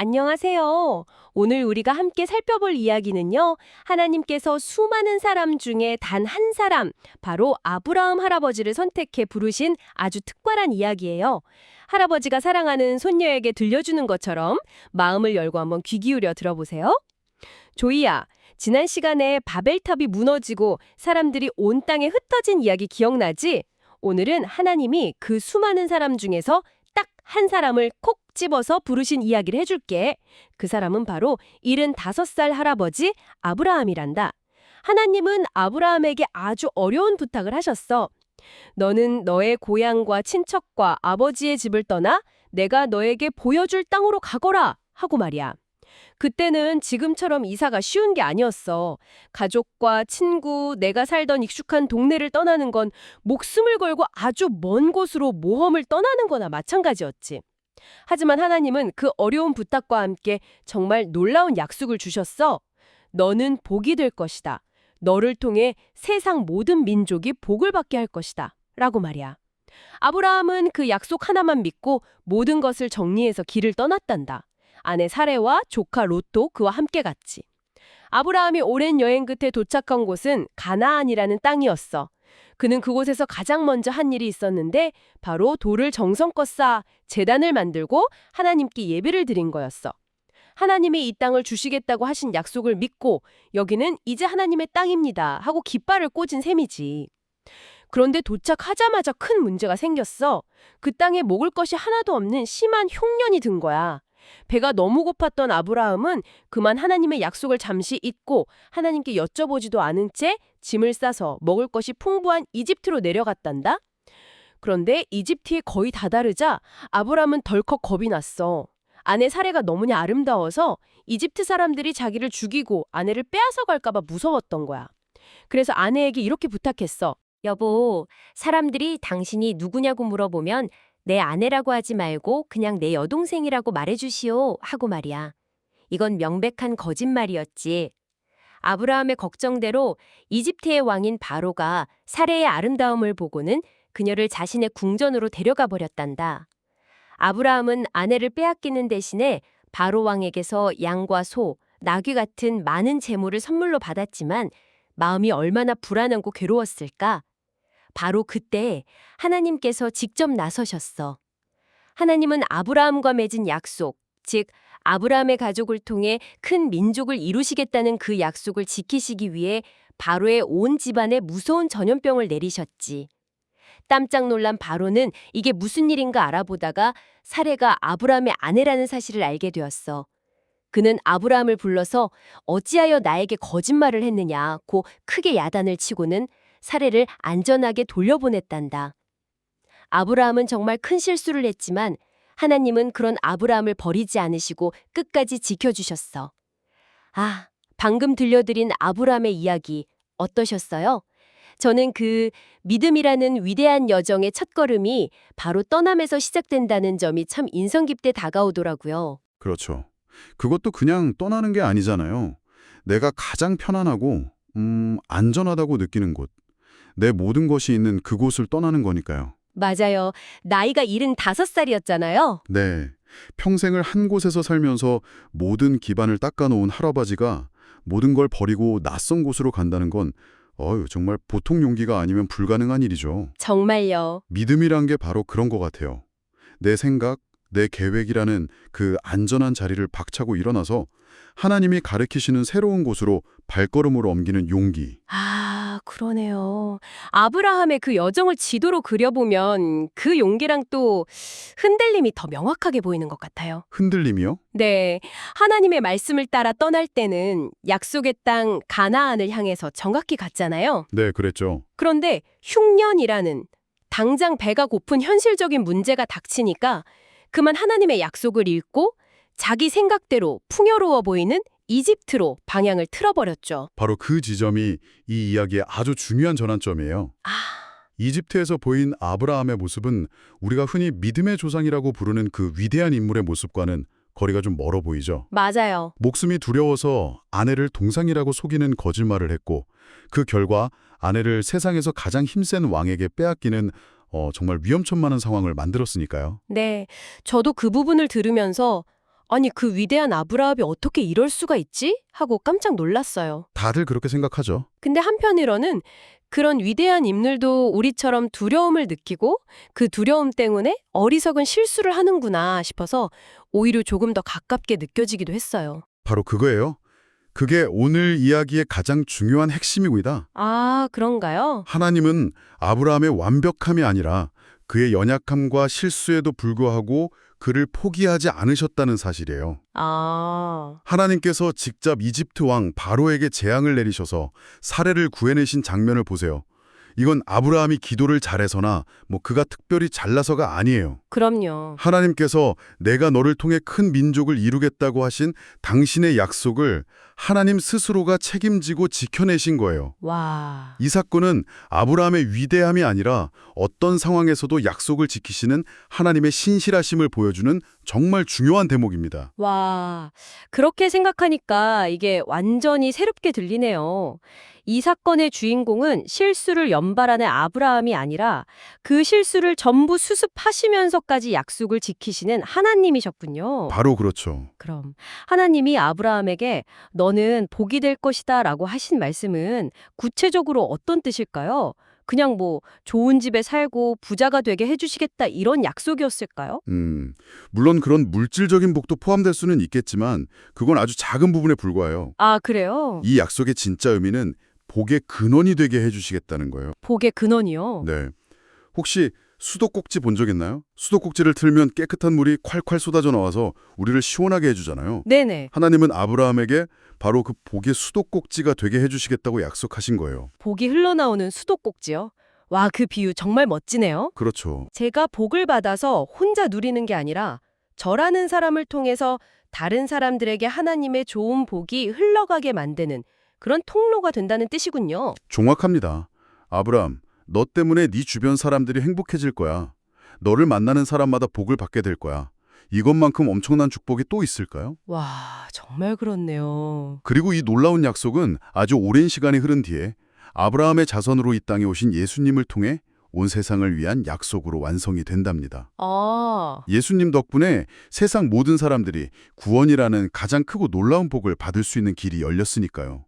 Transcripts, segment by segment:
안녕하세요. 오늘 우리가 함께 살펴볼 이야기는요, 하나님께서 수많은 사람 중에 단 한 사람, 바로 아브라함 할아버지를 선택해 부르신 아주 특별한 이야기예요. 할아버지가 사랑하는 손녀에게 들려주는 것처럼 마음을 열고 한번 귀 기울여 들어보세요. 조이야, 지난 시간에 바벨탑이 무너지고 사람들이 온 땅에 흩어진 이야기 기억나지? 오늘은 하나님이 그 수많은 사람 중에서 딱 한 사람을 콕 집어서 부르신 이야기를 해줄게. 그 사람은 바로 75살 할아버지 아브라함이란다. 하나님은 아브라함에게 아주 어려운 부탁을 하셨어. 너는 너의 고향과 친척과 아버지의 집을 떠나 내가 너에게 보여줄 땅으로 가거라 하고 말이야. 그때는 지금처럼 이사가 쉬운 게 아니었어. 가족과 친구, 내가 살던 익숙한 동네를 떠나는 건 목숨을 걸고 아주 먼 곳으로 모험을 떠나는 거나 마찬가지였지. 하지만 하나님은 그 어려운 부탁과 함께 정말 놀라운 약속을 주셨어. 너는 복이 될 것이다. 너를 통해 세상 모든 민족이 복을 받게 할 것이다. 라고 말이야. 아브라함은 그 약속 하나만 믿고 모든 것을 정리해서 길을 떠났단다. 아내 사레와 조카 롯도 그와 함께 갔지. 아브라함이 오랜 여행 끝에 도착한 곳은 가나안이라는 땅이었어. 그는 그곳에서 가장 먼저 한 일이 있었는데 바로 돌을 정성껏 쌓아 제단을 만들고 하나님께 예배를 드린 거였어. 하나님이 이 땅을 주시겠다고 하신 약속을 믿고 여기는 이제 하나님의 땅입니다 하고 깃발을 꽂은 셈이지. 그런데 도착하자마자 큰 문제가 생겼어. 그 땅에 먹을 것이 하나도 없는 심한 흉년이 든 거야. 배가 너무 고팠던 아브라함은 그만 하나님의 약속을 잠시 잊고 하나님께 여쭤보지도 않은 채 짐을 싸서 먹을 것이 풍부한 이집트로 내려갔단다. 그런데 이집트에 거의 다다르자 아브라함은 덜컥 겁이 났어. 아내 사레가 너무나 아름다워서 이집트 사람들이 자기를 죽이고 아내를 빼앗아 갈까 봐 무서웠던 거야. 그래서 아내에게 이렇게 부탁했어. 여보, 사람들이 당신이 누구냐고 물어보면 내 아내라고 하지 말고 그냥 내 여동생이라고 말해주시오 하고 말이야. 이건 명백한 거짓말이었지. 아브라함의 걱정대로 이집트의 왕인 바로가 사레의 아름다움을 보고는 그녀를 자신의 궁전으로 데려가 버렸단다. 아브라함은 아내를 빼앗기는 대신에 바로 왕에게서 양과 소, 나귀 같은 많은 재물을 선물로 받았지만 마음이 얼마나 불안하고 괴로웠을까? 바로 그때 하나님께서 직접 나서셨어. 하나님은 아브라함과 맺은 약속, 즉 아브라함의 가족을 통해 큰 민족을 이루시겠다는 그 약속을 지키시기 위해 바로의 온 집안에 무서운 전염병을 내리셨지. 깜짝 놀란 바로는 이게 무슨 일인가 알아보다가 사레가 아브라함의 아내라는 사실을 알게 되었어. 그는 아브라함을 불러서 어찌하여 나에게 거짓말을 했느냐고 크게 야단을 치고는 사레를 안전하게 돌려보냈단다. 아브라함은 정말 큰 실수를 했지만 하나님은 그런 아브라함을 버리지 않으시고 끝까지 지켜주셨어. 아, 방금 들려드린 아브라함의 이야기 어떠셨어요? 저는 그 믿음이라는 위대한 여정의 첫걸음이 바로 떠남에서 시작된다는 점이 참 인상 깊게 다가오더라고요. 그렇죠. 그것도 그냥 떠나는 게 아니잖아요. 내가 가장 편안하고 안전하다고 느끼는 곳, 내 모든 것이 있는 그곳을 떠나는 거니까요. 맞아요. 나이가 75살이었잖아요. 네. 평생을 한 곳에서 살면서 모든 기반을 닦아놓은 할아버지가 모든 걸 버리고 낯선 곳으로 간다는 건 정말 보통 용기가 아니면 불가능한 일이죠. 정말요. 믿음이란 게 바로 그런 것 같아요. 내 생각, 내 계획이라는 그 안전한 자리를 박차고 일어나서 하나님이 가르치시는 새로운 곳으로 발걸음을 옮기는 용기. 아, 그러네요. 아브라함의 그 여정을 지도로 그려보면 그 용기랑 또 흔들림이 더 명확하게 보이는 것 같아요. 흔들림이요? 네, 하나님의 말씀을 따라 떠날 때는 약속의 땅 가나안을 향해서 정확히 갔잖아요. 네, 그랬죠. 그런데 흉년이라는 당장 배가 고픈 현실적인 문제가 닥치니까 그만 하나님의 약속을 잃고 자기 생각대로 풍요로워 보이는 이집트로 방향을 틀어버렸죠. 바로 그 지점이 이 이야기의 아주 중요한 전환점이에요. 아, 이집트에서 보인 아브라함의 모습은 우리가 흔히 믿음의 조상이라고 부르는 그 위대한 인물의 모습과는 거리가 좀 멀어 보이죠. 맞아요. 목숨이 두려워서 아내를 동상이라고 속이는 거짓말을 했고 그 결과 아내를 세상에서 가장 힘센 왕에게 빼앗기는 정말 위험천만한 상황을 만들었으니까요. 네, 저도 그 부분을 들으면서 아니, 그 위대한 아브라함이 어떻게 이럴 수가 있지? 하고 깜짝 놀랐어요. 다들 그렇게 생각하죠. 근데 한편으로는 그런 위대한 인물도 우리처럼 두려움을 느끼고 그 두려움 때문에 어리석은 실수를 하는구나 싶어서 오히려 조금 더 가깝게 느껴지기도 했어요. 바로 그거예요. 그게 오늘 이야기의 가장 중요한 핵심이고이다. 아, 그런가요? 하나님은 아브라함의 완벽함이 아니라 그의 연약함과 실수에도 불구하고 그를 포기하지 않으셨다는 사실이에요. 아, 하나님께서 직접 이집트 왕 바로에게 재앙을 내리셔서 사례를 구해내신 장면을 보세요. 이건 아브라함이 기도를 잘해서나 그가 특별히 잘나서가 아니에요. 그럼요. 하나님께서 내가 너를 통해 큰 민족을 이루겠다고 하신 당신의 약속을 하나님 스스로가 책임지고 지켜내신 거예요. 와, 이 사건은 아브라함의 위대함이 아니라 어떤 상황에서도 약속을 지키시는 하나님의 신실하심을 보여주는 정말 중요한 대목입니다. 와, 그렇게 생각하니까 이게 완전히 새롭게 들리네요. 이 사건의 주인공은 실수를 연발하는 아브라함이 아니라 그 실수를 전부 수습하시면서까지 약속을 지키시는 하나님이셨군요. 바로 그렇죠. 그럼 하나님이 아브라함에게 너는 복이 될 것이다 라고 하신 말씀은 구체적으로 어떤 뜻일까요? 그냥 좋은 집에 살고 부자가 되게 해주시겠다 이런 약속이었을까요? 물론 그런 물질적인 복도 포함될 수는 있겠지만 그건 아주 작은 부분에 불과해요. 아, 그래요? 이 약속의 진짜 의미는 복의 근원이 되게 해주시겠다는 거예요. 복의 근원이요? 네. 혹시 수도꼭지 본 적 있나요? 수도꼭지를 틀면 깨끗한 물이 콸콸 쏟아져 나와서 우리를 시원하게 해주잖아요. 네네. 하나님은 아브라함에게 바로 그 복의 수도꼭지가 되게 해주시겠다고 약속하신 거예요. 복이 흘러나오는 수도꼭지요? 와, 그 비유 정말 멋지네요. 그렇죠. 제가 복을 받아서 혼자 누리는 게 아니라 저라는 사람을 통해서 다른 사람들에게 하나님의 좋은 복이 흘러가게 만드는 그런 통로가 된다는 뜻이군요. 정확합니다. 아브라함, 너 때문에 네 주변 사람들이 행복해질 거야. 너를 만나는 사람마다 복을 받게 될 거야. 이것만큼 엄청난 축복이 또 있을까요? 와, 정말 그렇네요. 그리고 이 놀라운 약속은 아주 오랜 시간이 흐른 뒤에 아브라함의 자손으로 이 땅에 오신 예수님을 통해 온 세상을 위한 약속으로 완성이 된답니다. 아, 예수님 덕분에 세상 모든 사람들이 구원이라는 가장 크고 놀라운 복을 받을 수 있는 길이 열렸으니까요.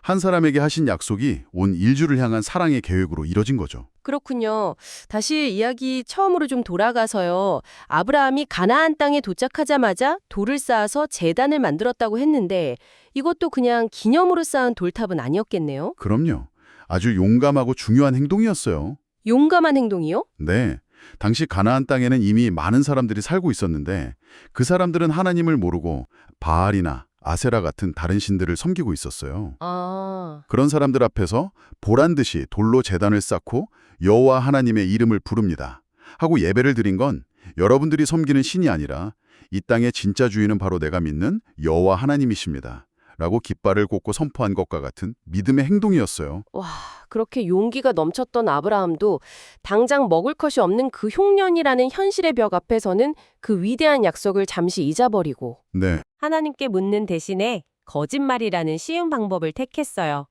한 사람에게 하신 약속이 온 인류를 향한 사랑의 계획으로 이뤄진 거죠. 그렇군요. 다시 이야기 처음으로 좀 돌아가서요. 아브라함이 가나안 땅에 도착하자마자 돌을 쌓아서 제단을 만들었다고 했는데 이것도 그냥 기념으로 쌓은 돌탑은 아니었겠네요? 그럼요. 아주 용감하고 중요한 행동이었어요. 용감한 행동이요? 네. 당시 가나안 땅에는 이미 많은 사람들이 살고 있었는데 그 사람들은 하나님을 모르고 바알이나 아세라 같은 다른 신들을 섬기고 있었어요. 아, 그런 사람들 앞에서 보란 듯이 돌로 제단을 쌓고 여호와 하나님의 이름을 부릅니다. 하고 예배를 드린 건 여러분들이 섬기는 신이 아니라 이 땅의 진짜 주인은 바로 내가 믿는 여호와 하나님이십니다. 라고 깃발을 꽂고 선포한 것과 같은 믿음의 행동이었어요. 와, 그렇게 용기가 넘쳤던 아브라함도 당장 먹을 것이 없는 그 흉년이라는 현실의 벽 앞에서는 그 위대한 약속을 잠시 잊어버리고 네, 하나님께 묻는 대신에 거짓말이라는 쉬운 방법을 택했어요.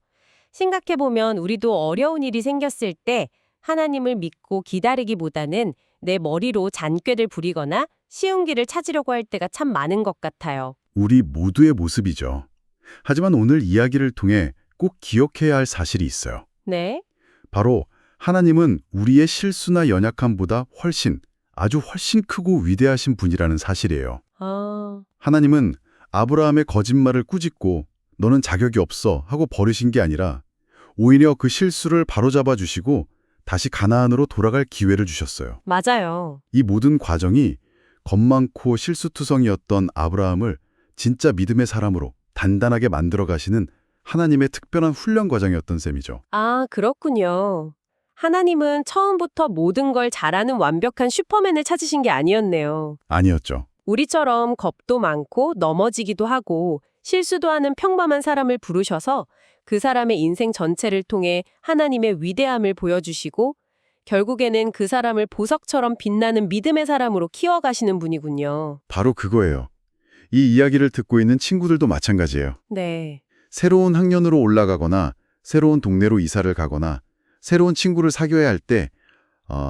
생각해보면 우리도 어려운 일이 생겼을 때 하나님을 믿고 기다리기보다는 내 머리로 잔꾀를 부리거나 쉬운 길을 찾으려고 할 때가 참 많은 것 같아요. 우리 모두의 모습이죠. 하지만 오늘 이야기를 통해 꼭 기억해야 할 사실이 있어요. 네? 바로 하나님은 우리의 실수나 연약함보다 아주 훨씬 크고 위대하신 분이라는 사실이에요. 아, 하나님은 아브라함의 거짓말을 꾸짖고 너는 자격이 없어 하고 버리신 게 아니라 오히려 그 실수를 바로잡아 주시고 다시 가나안으로 돌아갈 기회를 주셨어요. 맞아요. 이 모든 과정이 겁 많고 실수투성이었던 아브라함을 진짜 믿음의 사람으로 단단하게 만들어 가시는 하나님의 특별한 훈련 과정이었던 셈이죠. 아, 그렇군요. 하나님은 처음부터 모든 걸 잘하는 완벽한 슈퍼맨을 찾으신 게 아니었네요. 아니었죠. 우리처럼 겁도 많고 넘어지기도 하고 실수도 하는 평범한 사람을 부르셔서 그 사람의 인생 전체를 통해 하나님의 위대함을 보여주시고 결국에는 그 사람을 보석처럼 빛나는 믿음의 사람으로 키워가시는 분이군요. 바로 그거예요. 이 이야기를 듣고 있는 친구들도 마찬가지예요. 네. 새로운 학년으로 올라가거나 새로운 동네로 이사를 가거나 새로운 친구를 사귀어야 할 때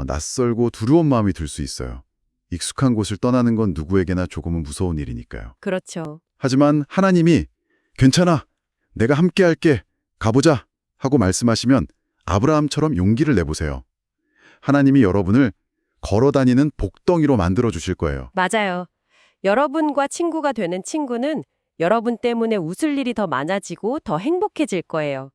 낯설고 두려운 마음이 들 수 있어요. 익숙한 곳을 떠나는 건 누구에게나 조금은 무서운 일이니까요. 그렇죠. 하지만 하나님이 괜찮아, 내가 함께 할게, 가보자 하고 말씀하시면 아브라함처럼 용기를 내보세요. 하나님이 여러분을 걸어다니는 복덩이로 만들어 주실 거예요. 맞아요. 여러분과 친구가 되는 친구는 여러분 때문에 웃을 일이 더 많아지고 더 행복해질 거예요.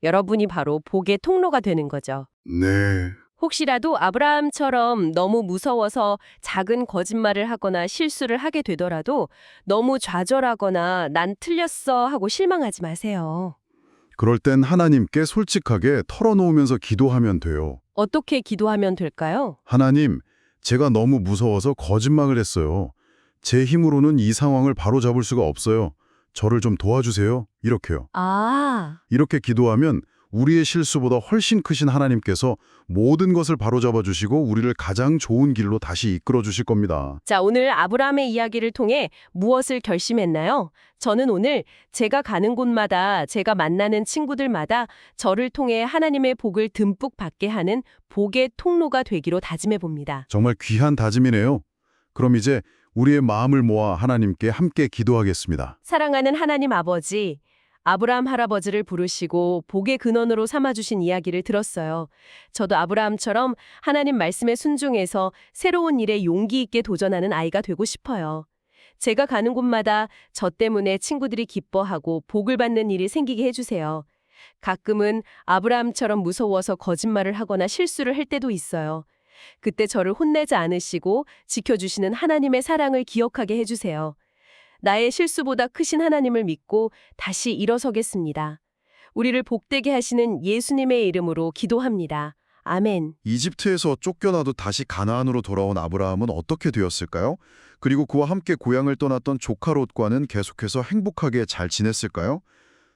여러분이 바로 복의 통로가 되는 거죠. 네. 혹시라도 아브라함처럼 너무 무서워서 작은 거짓말을 하거나 실수를 하게 되더라도 너무 좌절하거나 난 틀렸어 하고 실망하지 마세요. 그럴 땐 하나님께 솔직하게 털어놓으면서 기도하면 돼요. 어떻게 기도하면 될까요? 하나님, 제가 너무 무서워서 거짓말을 했어요. 제 힘으로는 이 상황을 바로잡을 수가 없어요. 저를 좀 도와주세요. 이렇게요. 이렇게 기도하면 우리의 실수보다 훨씬 크신 하나님께서 모든 것을 바로잡아 주시고 우리를 가장 좋은 길로 다시 이끌어 주실 겁니다. 자, 오늘 아브라함의 이야기를 통해 무엇을 결심했나요? 저는 오늘 제가 가는 곳마다 제가 만나는 친구들마다 저를 통해 하나님의 복을 듬뿍 받게 하는 복의 통로가 되기로 다짐해 봅니다. 정말 귀한 다짐이네요. 그럼 이제 우리의 마음을 모아 하나님께 함께 기도하겠습니다. 사랑하는 하나님 아버지, 아브라함 할아버지를 부르시고 복의 근원으로 삼아주신 이야기를 들었어요. 저도 아브라함처럼 하나님 말씀에 순종해서 새로운 일에 용기 있게 도전하는 아이가 되고 싶어요. 제가 가는 곳마다 저 때문에 친구들이 기뻐하고 복을 받는 일이 생기게 해주세요. 가끔은 아브라함처럼 무서워서 거짓말을 하거나 실수를 할 때도 있어요. 그때 저를 혼내지 않으시고 지켜주시는 하나님의 사랑을 기억하게 해주세요. 나의 실수보다 크신 하나님을 믿고 다시 일어서겠습니다. 우리를 복되게 하시는 예수님의 이름으로 기도합니다. 아멘. 이집트에서 쫓겨나도 다시 가나안으로 돌아온 아브라함은 어떻게 되었을까요? 그리고 그와 함께 고향을 떠났던 조카 롯과는 계속해서 행복하게 잘 지냈을까요?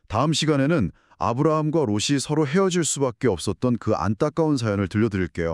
다음 시간에는 아브라함과 롯이 서로 헤어질 수밖에 없었던 그 안타까운 사연을 들려드릴게요.